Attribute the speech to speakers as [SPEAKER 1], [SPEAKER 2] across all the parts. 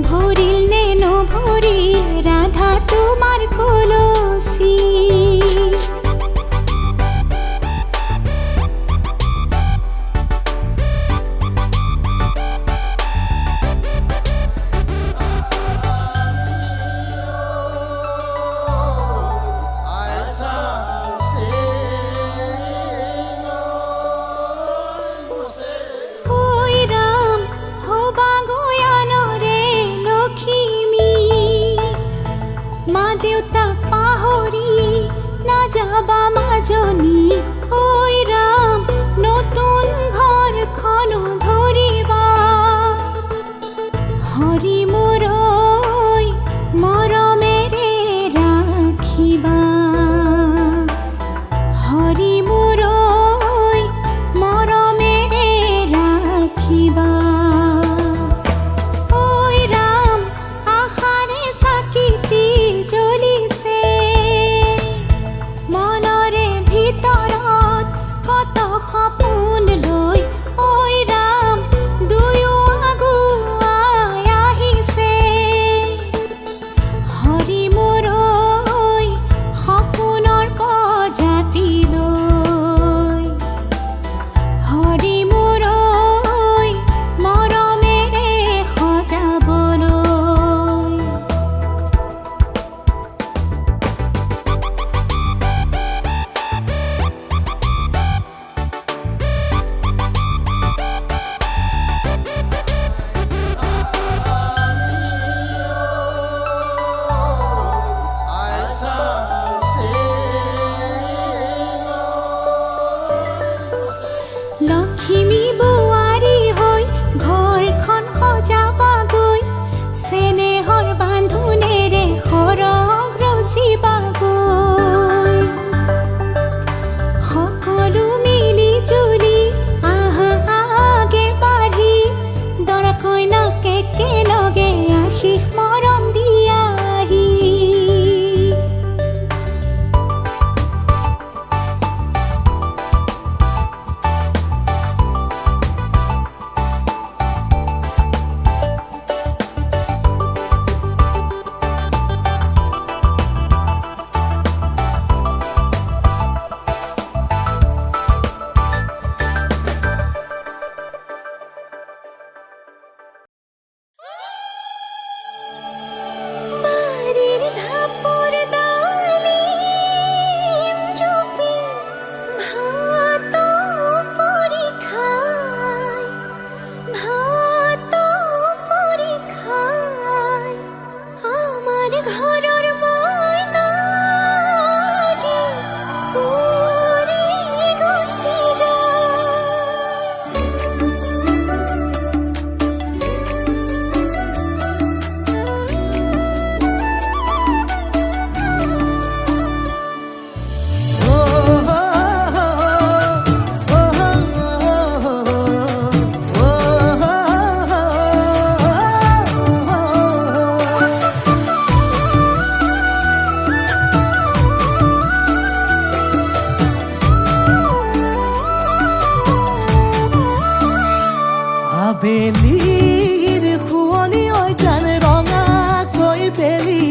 [SPEAKER 1] ভরিল nano ভরি রাধা তোমার কলসি দেউতা পাহরি না যাবা মাজনী ওই রাম নতুন ঘর খন ধরিবা হরি মোর মরমেরে রাখিবা হরি মোর মরমেরে রাখিবা সপন লই ওই রাম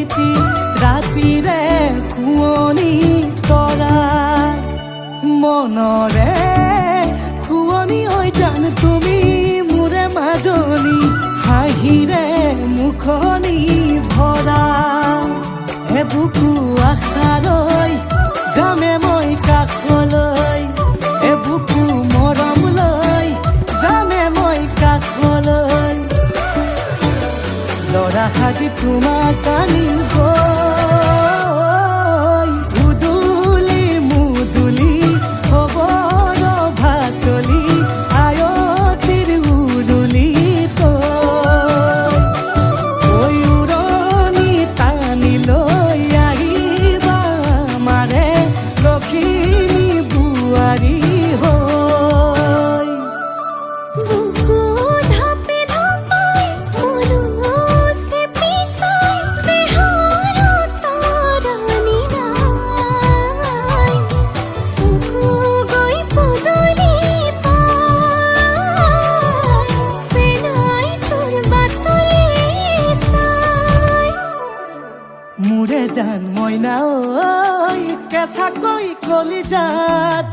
[SPEAKER 2] প্ৰীতি ৰাতিৰে শুৱনি তৰা মনৰে শুৱনি হৈ জান তুমি মোৰে মাজনী হাঁহিৰে মুখনি ভৰা এবুকু আশালৈ যামে মই কাষলৈ এবুকু মৰম লৈ যামে মই কাষলৈ লৰা সাজি তোমাক আনিব উদুলি মুদুলি খবৰ ভাতলি আয়তিৰ উৰুলি তই উৰণি টানি লৈ আহিবা মাৰে লখিমী বোৱাৰী হৈ
[SPEAKER 1] বুকু ধাপে ধাপাই মনুষ্যে পিছাই বেহাৰৰ তৰণি নাই চকু গৈ পদূলি পাই চেনাই তোৰ বাটলি চাই
[SPEAKER 2] মোৰে জান মইনা ঐ কেঁচাকৈ কলিজাত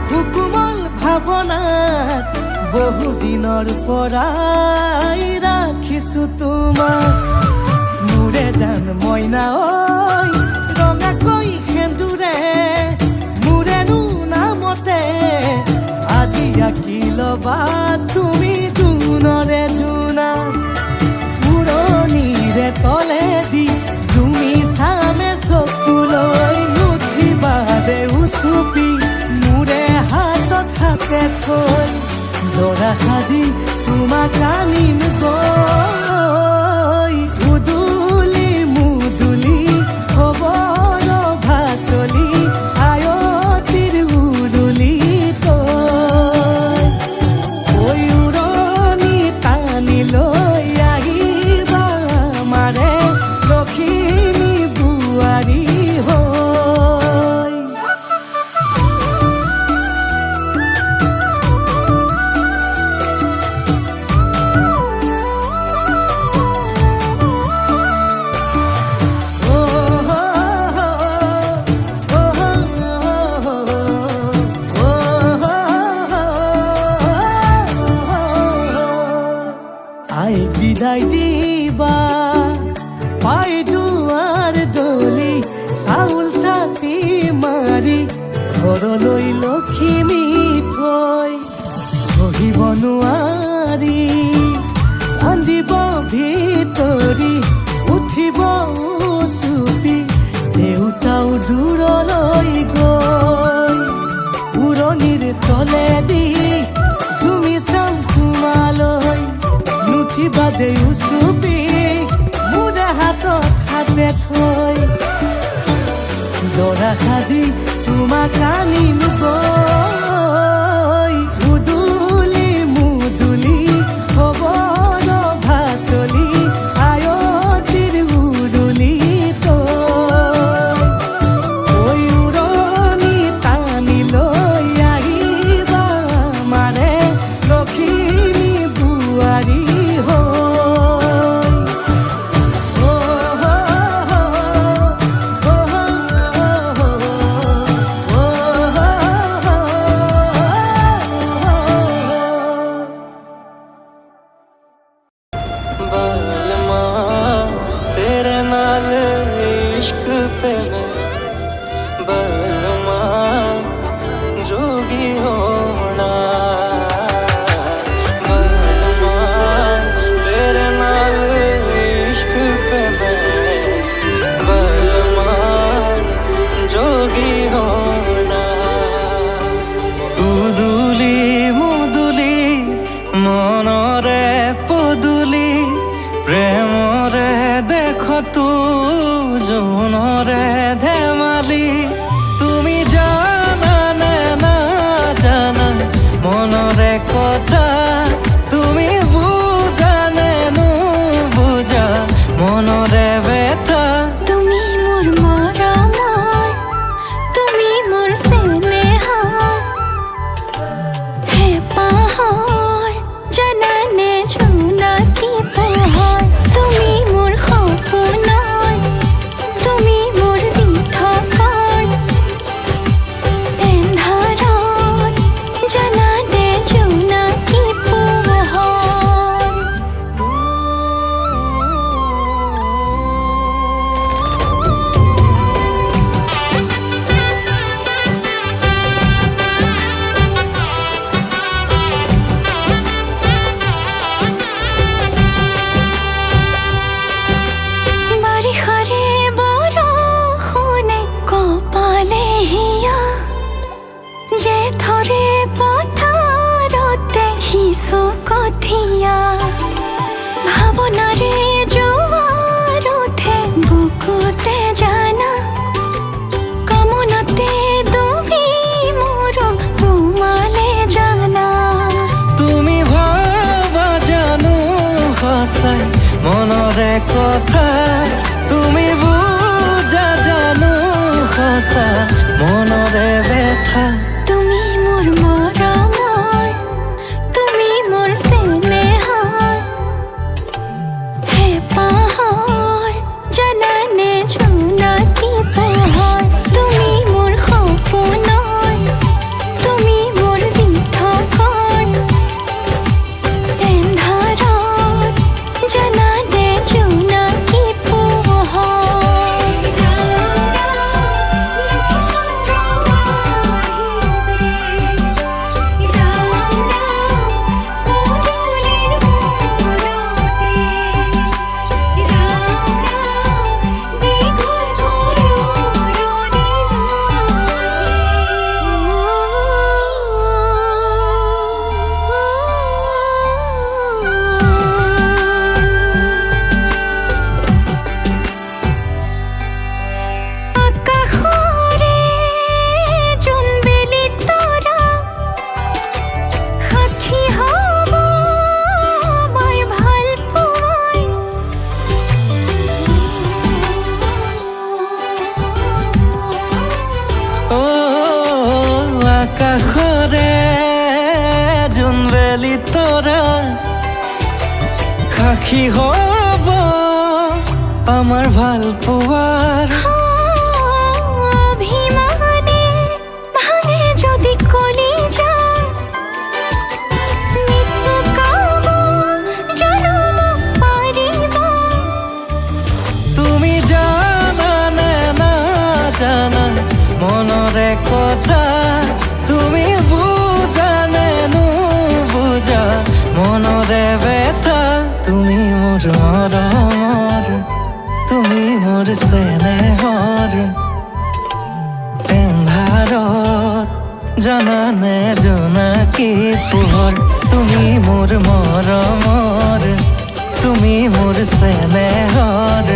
[SPEAKER 2] সুকুমল ভাৱনাত বহুদিনৰ পৰাই ৰাখিছো তোমাক মোৰে জান মইনা ঐ ৰঙাকৈ সেন্দুৰে মোৰেনো নামতে আজি আঁকি ল'বা তুমি জোনৰে জোনা উৰণিৰে তলেদি জুমি চামে চকুলৈ নুঠিবা দে উচুপি মোৰে হাতত হাতে থৈ দৰা সাজি তোমাক আনিম গৈ উদুলি মুদুলি খবৰ ভাতলি আয়তিৰ উৰুলি তই ঐ উৰণি টানি লৈ আহিবা মাৰে লখিমী বোৱাৰী হৈ আই বিদায় দিবা পাই দুৱাৰ দলি চাউল চাতি মাৰি ঘৰলৈ লখিমী থৈ সহিব নোৱাৰি কান্দিব ভিতৰি উঠিব চুপি দেউতাও দূৰলৈ গৈ উৰণিৰ তলেদি জুমি চাম তোমালৈ নুঠিবা দেউ চুপি মোৰে হাতত হাতে থৈ দৰা সাজি তোমাক আনিম গৈ উদুলি মুদুলি খবৰ ভাতলি আয়তিৰ উৰুলি তই উৰণি টানি লৈ আহিবা মাৰে লখিমী বোৱাৰী
[SPEAKER 3] बालमा तेरे नाल इश्क पे मैं बालमा जोगी होना बालमा तेरे नाल इश्क पे मैं बालमा जोगी होना उदुली मुदुली मनरे पदुली প্ৰেমৰে দেখ তু জোনৰে কথা তুমি বুজা জানো সঁচা মনৰে ব্যথা
[SPEAKER 1] তুমি মোৰ মৰমৰ, তুমি মোৰ চেনেহৰ হেঁপাহৰ, জানানে জোনাকী পোহৰ। তুমি মোৰ সপোনৰ, তুমি মোৰ দিঠকৰ এন্ধাৰত, জানানে জোনাকী পোহৰ। আকাশৰে জোনবেলি তৰা সাক্ষী হ'ব আমাৰ ভাল পোৱাৰ।
[SPEAKER 3] ও আকাশৰে জোনবেলি তৰা সাক্ষী হ'ব আমাৰ ভাল পোৱাৰ
[SPEAKER 1] অভিমানে ভাঙে যদি কলিজা, নিচুকাব জানো মোক পাৰিবা।
[SPEAKER 3] তুমি জানা নে নাজানা মনৰে কথা তুমি বুজা নে নুবুজা মনৰে ব্যথা তুমি মোৰ মৰমৰ তুমি মোৰ চেনেহৰ এন্ধাৰত জানানে জোনাকী পোহৰ তুমি মোৰ মৰমৰ তুমি মোৰ চেনেহৰ